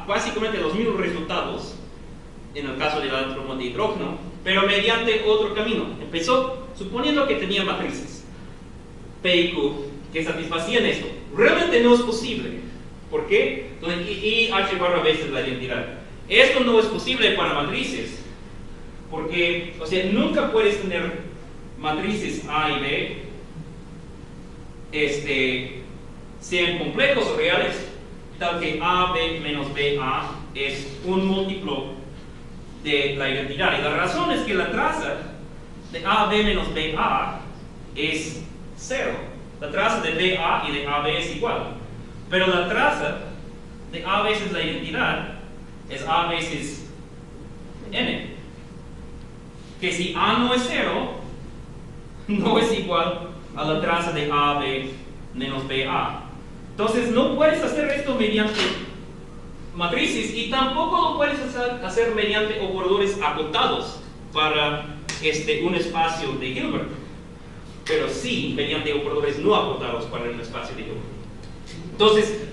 básicamente los mismos resultados en el caso del átomo de hidrógeno, pero mediante otro camino. Empezó suponiendo que tenía matrices P y Q que satisfacían esto. Realmente no es posible. ¿Por qué? Entonces, y H barra veces la identidad. Esto no es posible para matrices, porque, o sea, nunca puedes tener matrices A y B, sean complejos o reales, tal que AB menos BA es un múltiplo de la identidad. Y la razón es que la traza de AB menos BA es 0. La traza de BA y de AB es igual. Pero la traza de A veces la identidad es A veces n, que si A no es 0, no es igual a la traza de AB menos BA. Entonces no puedes hacer esto mediante matrices, y tampoco lo puedes hacer mediante operadores acotados para un espacio de Hilbert, pero sí mediante operadores no acotados para un espacio de Hilbert. Entonces,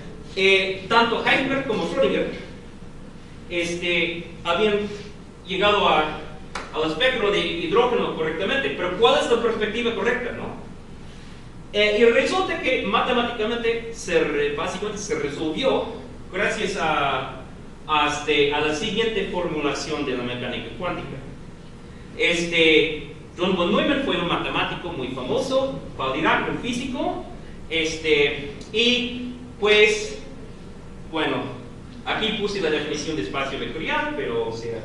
tanto Heisenberg como Schrödinger habían llegado al espectro de hidrógeno correctamente, pero ¿cuál es la perspectiva correcta, no? Y resulta que matemáticamente básicamente se resolvió gracias a a la siguiente formulación de la mecánica cuántica. John von Neumann fue un matemático muy famoso, Paul Dirac, un físico, y pues, bueno, aquí puse la definición de espacio vectorial, pero o sea,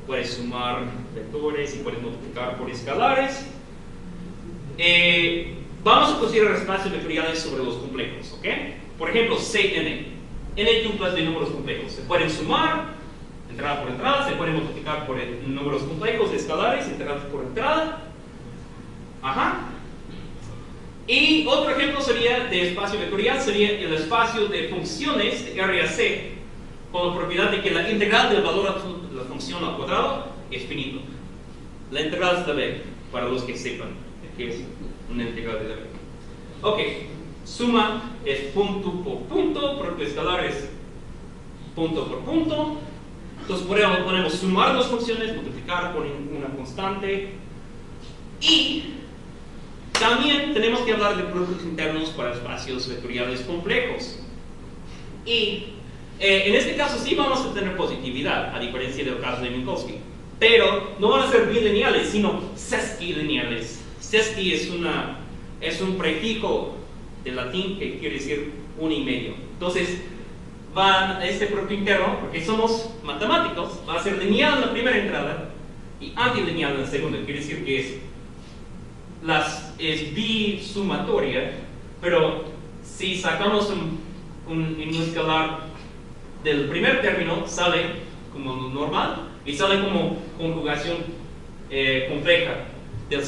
puedes sumar vectores y puedes multiplicar por escalares. Vamos a considerar espacios vectoriales sobre los complejos, ¿ok? Por ejemplo, Cn, n tuplas de números complejos. Se pueden sumar, entrada por entrada, se pueden multiplicar por números complejos escalares, entrada por entrada. Ajá. Y otro ejemplo sería de espacio vectorial, sería el espacio de funciones de R a C, con la propiedad de que la integral del valor absoluto de la función al cuadrado es finito. La integral es de B, para los que sepan que es una integral de B. Ok, suma es punto por punto, propio escalar es punto por punto. Entonces podemos sumar dos funciones, multiplicar por una constante. Y también tenemos que hablar de productos internos para espacios vectoriales complejos. Y en este caso sí vamos a tener positividad, a diferencia del caso de Minkowski. Pero no van a ser bilineales, sino sesquilineales. Sesqui es un prefijo de latín que quiere decir 1 y medio. Entonces, van a este producto interno, porque somos matemáticos, va a ser lineal en la primera entrada y antilineal en la segunda. Quiere decir que es bisumatoria, pero si sacamos un escalar del primer término, sale como normal y sale como conjugación compleja de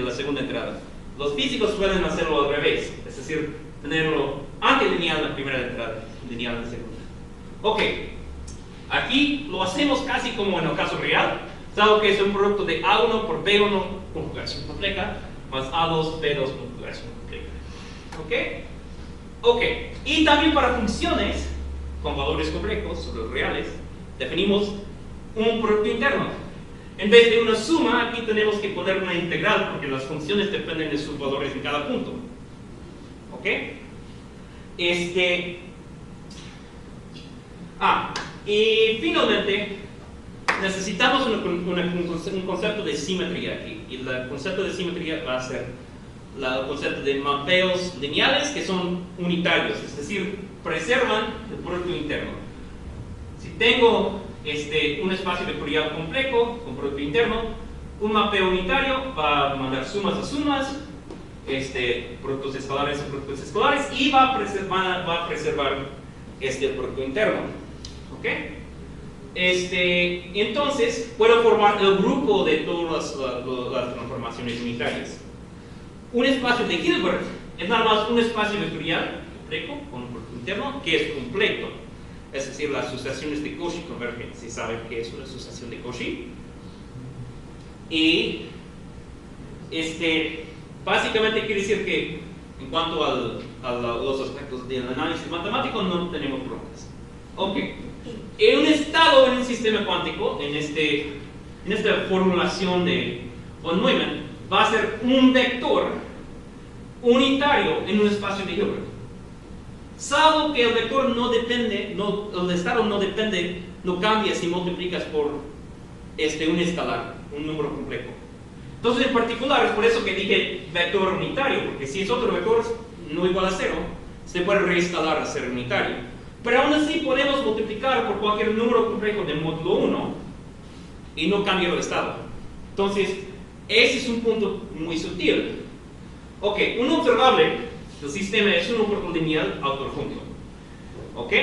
la segunda entrada. Los físicos pueden hacerlo al revés, es decir, tenerlo antilineal en la primera entrada, lineal en la segunda. Ok, aquí lo hacemos casi como en el caso real, dado que es un producto de A1 por B1 conjugación compleja, más A2, B2 conjugación compleja. Ok, y también para funciones con valores complejos sobre los reales, definimos un producto interno. En vez de una suma, aquí tenemos que poner una integral, porque las funciones dependen de sus valores en cada punto. ¿Ok? Y finalmente, necesitamos un concepto de simetría aquí. Y el concepto de simetría va a ser el concepto de mapeos lineales que son unitarios, es decir, preservan el producto interno. Si tengo un espacio vectorial complejo con producto interno, un mapeo unitario va a mandar sumas a sumas, productos escalares a productos escalares, y va a preservar el producto interno. ¿Ok? Entonces puedo formar el grupo de todas las transformaciones unitarias. Un espacio de Hilbert es nada más un espacio vectorial complejo con un producto interno que es completo. Es decir, las asociaciones de Cauchy convergen, si saben qué es una asociación de Cauchy. Y básicamente quiere decir que en cuanto a los aspectos del análisis matemático no tenemos broncas. Ok, en un estado en un sistema cuántico, en esta formulación de von Neumann, va a ser un vector unitario en un espacio de Hilbert. Salvo que el vector no depende, el estado no depende, no cambia si multiplicas por un escalar, un número complejo. Entonces, en particular, es por eso que dije vector unitario, porque si es otro vector no igual a 0, se puede reescalar a ser unitario. Pero aún así podemos multiplicar por cualquier número complejo de módulo 1 y no cambiar el estado. Entonces, ese es un punto muy sutil. Ok, un observable del sistema es un número lineal autoadjunto. ¿Ok?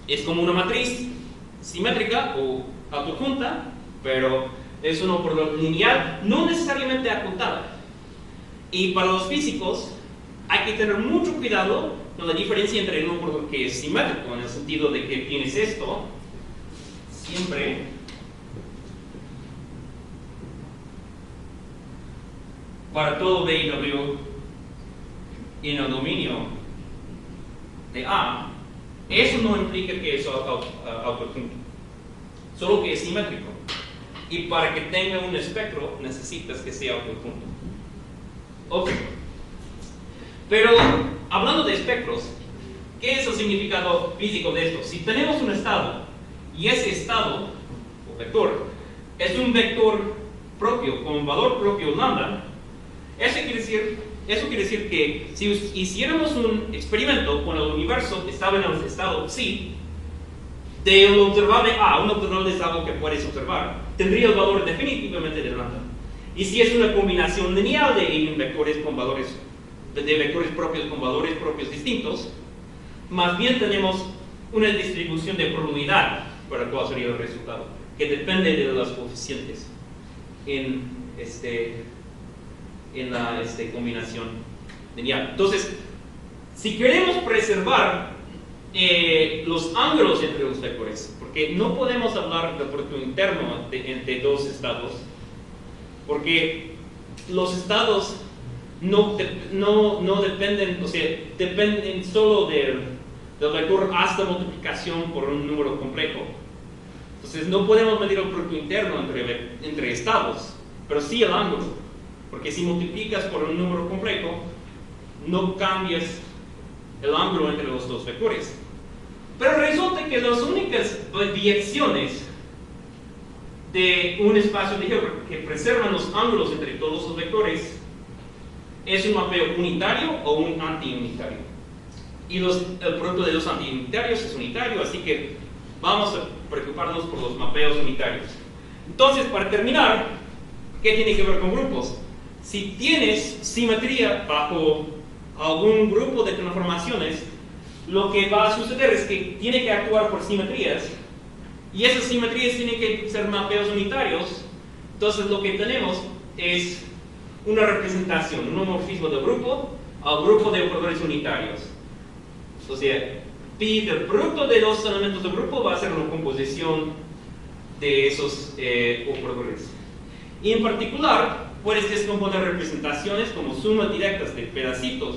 Es como una matriz simétrica o autoadjunta, pero es un número lineal no necesariamente adjuntada. Y para los físicos hay que tener mucho cuidado con la diferencia entre un número que es simétrico, en el sentido de que tienes esto siempre para todo B y W en el dominio de A. Eso no implica que es autoadjunto, solo que es simétrico. Y para que tenga un espectro necesitas que sea autoadjunto. Ok. Pero hablando de espectros, ¿qué es el significado físico de esto? Si tenemos un estado y ese estado, o vector, es un vector propio, con valor propio lambda, eso quiere decir que si hiciéramos un experimento con el universo que estaba en el estado psi, de un observable A, un observable es algo que puedes observar, tendría el valor definitivamente de lambda. Y si es una combinación lineal de eigenvectores con valores, de vectores propios con valores propios distintos, más bien tenemos una distribución de probabilidad para cuál sería el resultado, que depende de los coeficientes en la combinación lineal. Entonces, si queremos preservar los ángulos entre los vectores, porque no podemos hablar del producto interno entre dos estados, porque los estados no dependen, o sea, dependen solo del vector hasta multiplicación por un número complejo. Entonces no podemos medir el producto interno entre estados, pero sí el ángulo, porque si multiplicas por un número complejo, no cambias el ángulo entre los dos vectores. Pero resulta que las únicas direcciones de un espacio de Hilbert que preservan los ángulos entre todos los vectores es un mapeo unitario o un antiunitario. Y el producto de los antiunitarios es unitario, así que vamos a preocuparnos por los mapeos unitarios. Entonces, para terminar, ¿qué tiene que ver con grupos? Si tienes simetría bajo algún grupo de transformaciones, lo que va a suceder es que tiene que actuar por simetrías, y esas simetrías tienen que ser mapeos unitarios. Entonces lo que tenemos es una representación, un homomorfismo del grupo al grupo de operadores unitarios. O sea, pi del producto de dos elementos del grupo va a ser una composición de esos operadores. Y en particular, puedes descomponer representaciones como sumas directas de pedacitos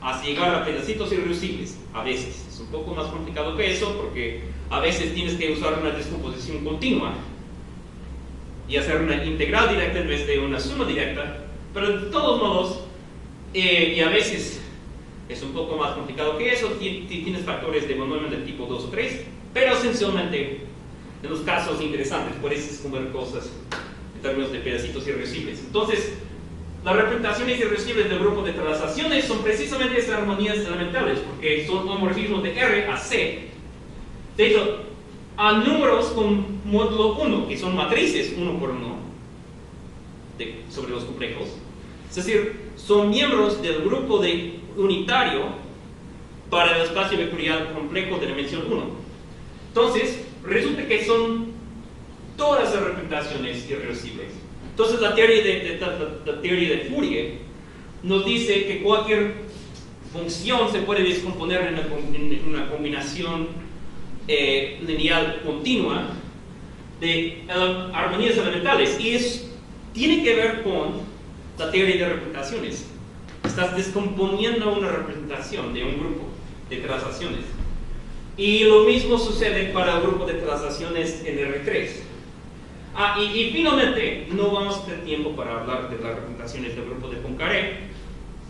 hasta llegar a pedacitos irreducibles. A veces es un poco más complicado que eso, porque a veces tienes que usar una descomposición continua y hacer una integral directa en vez de una suma directa, pero de todos modos, y a veces es un poco más complicado que eso, tienes factores de monominio de tipo 2 o 3, pero esencialmente, en los casos interesantes, puedes descomponer cosas en términos de pedacitos irreducibles. Entonces, las representaciones irreducibles del grupo de transacciones son precisamente esas armonías elementales, porque son homomorfismos de R a C. De hecho, a números con módulo 1, que son matrices 1 por 1 sobre los complejos. Es decir, son miembros del grupo de unitario para el espacio vectorial complejo de dimensión 1. Entonces, resulta que son todas las representaciones irreducibles. Entonces, la teoría de Fourier nos dice que cualquier función se puede descomponer en una combinación lineal continua de armonías elementales, y tiene que ver con la teoría de representaciones. Estás descomponiendo una representación de un grupo de transacciones, y lo mismo sucede para el grupo de transacciones en R3. Y finalmente, no vamos a tener tiempo para hablar de las representaciones del grupo de Poincaré,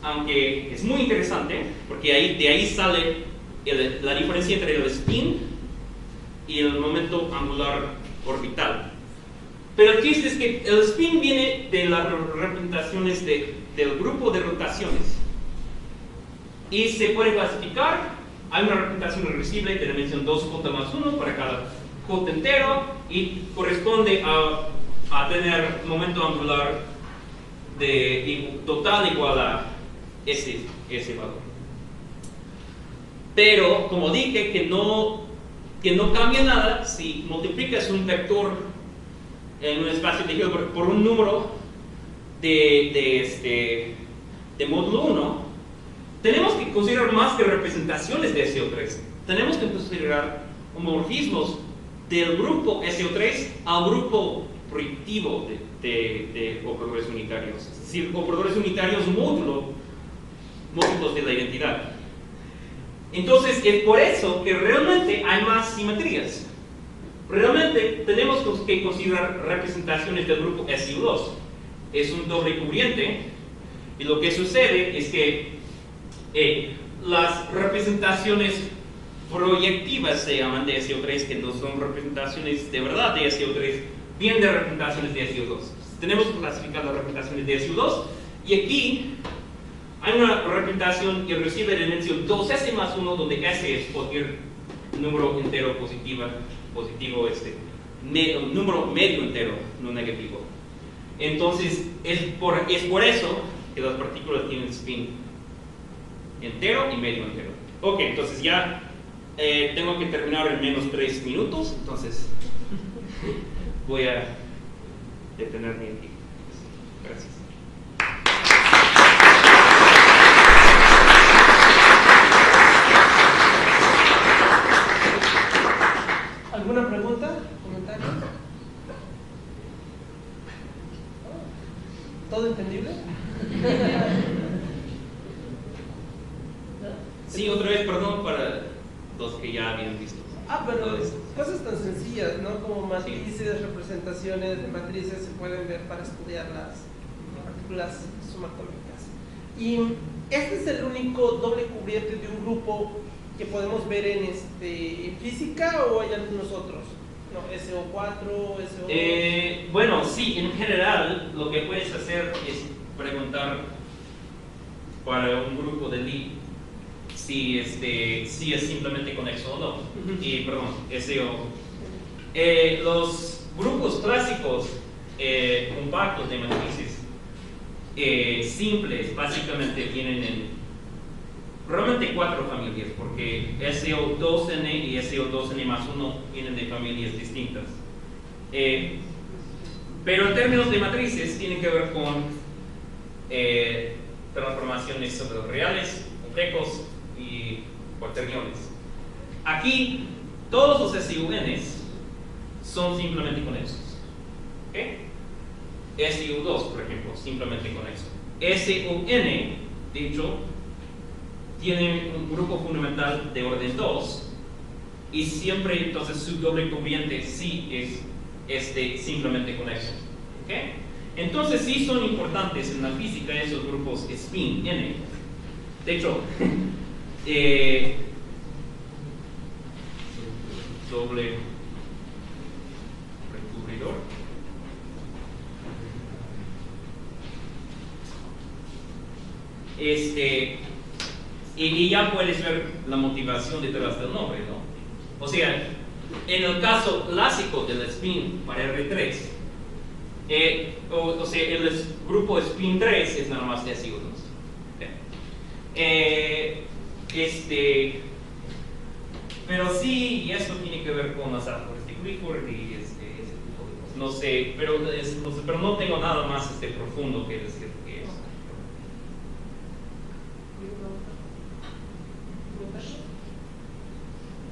aunque es muy interesante, porque de ahí sale la diferencia entre el spin y el momento angular orbital. Pero el chiste es que el spin viene de las representaciones del grupo de rotaciones, y se puede clasificar. Hay una representación irreducible de dimensión 2j más 1 para cada j entero, y corresponde a tener momento angular total igual a ese valor. Pero, como dije, que no cambia nada si multiplicas un vector en un espacio de Hilbert por un número de módulo 1. Tenemos que considerar más que representaciones de SO3. Tenemos que considerar homomorfismos del grupo SO3 al grupo proyectivo de operadores unitarios. Es decir, operadores unitarios múltiplos de la identidad. Entonces, es por eso que realmente hay más simetrías. Realmente tenemos que considerar representaciones del grupo SU2. Es un doble cubriente, y lo que sucede es que las representaciones proyectivas se llaman de SO3, que no son representaciones de verdad de SO3, bien de representaciones de SO2. Tenemos que clasificar las representaciones de SO2, y aquí hay una representación que recibe la dimensión 2S más 1, donde S es cualquier número entero positivo, número medio entero, no negativo. Entonces, es por eso que las partículas tienen spin entero y medio entero. Ok, entonces ya tengo que terminar en menos 3 minutos, entonces voy a detenerme aquí. Gracias. ¿Alguna pregunta? ¿Comentario? ¿Todo entendible? Sí, otra vez, perdón para los que ya habían visto. Pero cosas tan sencillas, ¿no? Como matrices, representaciones de matrices se pueden ver para estudiar las partículas subatómicas. Y este es el único doble cubriente de un grupo que podemos ver en física, ¿o hay algunos otros? No, SO4, SO2. Bueno, sí, en general lo que puedes hacer es preguntar para un grupo de Lie si es simplemente conexo o no. Y perdón, SO. Los grupos clásicos compactos de matrices simples básicamente vienen en realmente 4 familias, porque SO2N y SO2N más 1 vienen de familias distintas. Pero en términos de matrices, tienen que ver con transformaciones sobre los reales, complejos y cuaterniones. Aquí, todos los SUNs son simplemente conexos. ¿Okay? SU2, por ejemplo, simplemente conexo. SUN, de hecho, tiene un grupo fundamental de orden 2, y siempre entonces su doble cubriente sí es simplemente conexo. ¿Okay? Entonces sí son importantes en la física esos grupos spin n. De hecho, doble recubridor. Y ya puedes ver la motivación detrás del nombre, ¿no? O sea, en el caso clásico del spin para R3, o sea, el grupo spin 3 es nada más de SU2. Pero sí, y esto tiene que ver con las árboles de Clifford y ese tipo de cosas. No sé, pero no tengo nada más profundo que decir que es.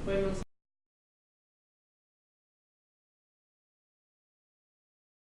Bueno,